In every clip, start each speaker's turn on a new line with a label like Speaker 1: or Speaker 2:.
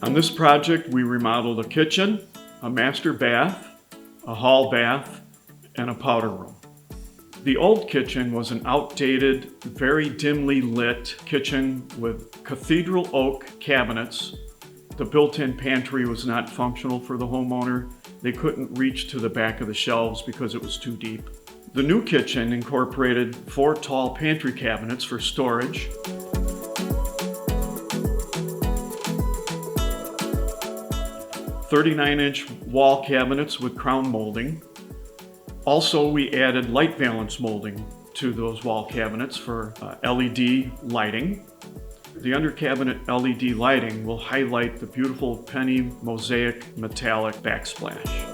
Speaker 1: On this project, we remodeled a kitchen, a master bath, a hall bath, and a powder room. The old kitchen was an outdated, very dimly lit kitchen with cathedral oak cabinets. The built-in pantry was not functional for the homeowner. They couldn't reach to the back of the shelves because it was too deep. The new kitchen incorporated 4 tall pantry cabinets for storage, 39-inch wall cabinets with crown molding. Also, we added light valance molding to those wall cabinets for LED lighting. The under cabinet LED lighting will highlight the beautiful penny mosaic metallic backsplash.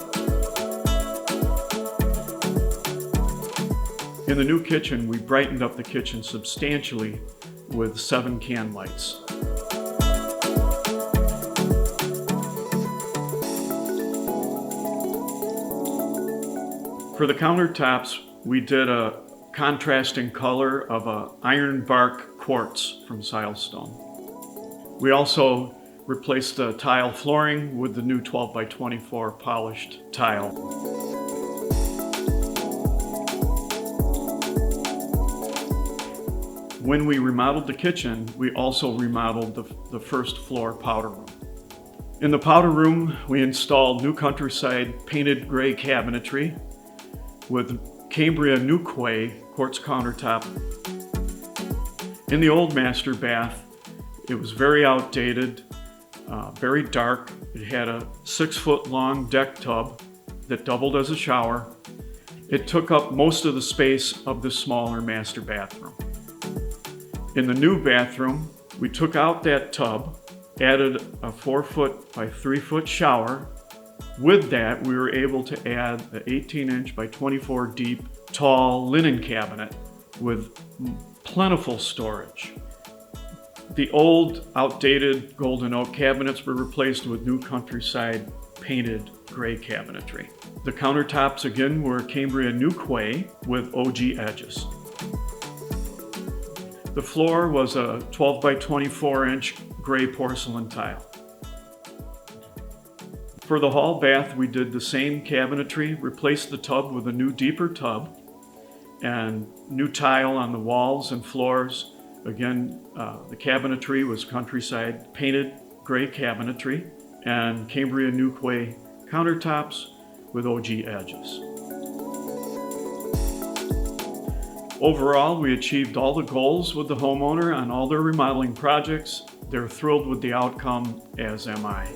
Speaker 1: In the new kitchen, we brightened up the kitchen substantially with 7 can lights. For the countertops, we did a contrasting color of a iron bark quartz from silestone. We also replaced the tile flooring with the new 12x24 polished tile. When we remodeled the kitchen, we also remodeled the first floor powder room. In the powder room, we installed New Countryside painted gray cabinetry with Cambria New Quay quartz countertop. In the old master bath, it was very outdated, very dark. It had a 6-foot long deck tub that doubled as a shower. It took up most of the space of the smaller master bathroom. In the new bathroom, we took out that tub, added a 4-foot by 3-foot shower. With that, we were able to add the 18-inch by 24 deep tall linen cabinet with plentiful storage. The old, outdated golden oak cabinets were replaced with New Countryside painted gray cabinetry. The countertops again were Cambria New Quay with OG edges. The floor was a 12 by 24 inch gray porcelain tile. For the hall bath, we did the same cabinetry, replaced the tub with a new deeper tub, and new tile on the walls and floors. Again, the cabinetry was Countryside painted gray cabinetry, and Cambria New Quay countertops with OG edges. Overall, we achieved all the goals with the homeowner on all their remodeling projects. They're thrilled with the outcome, as am I.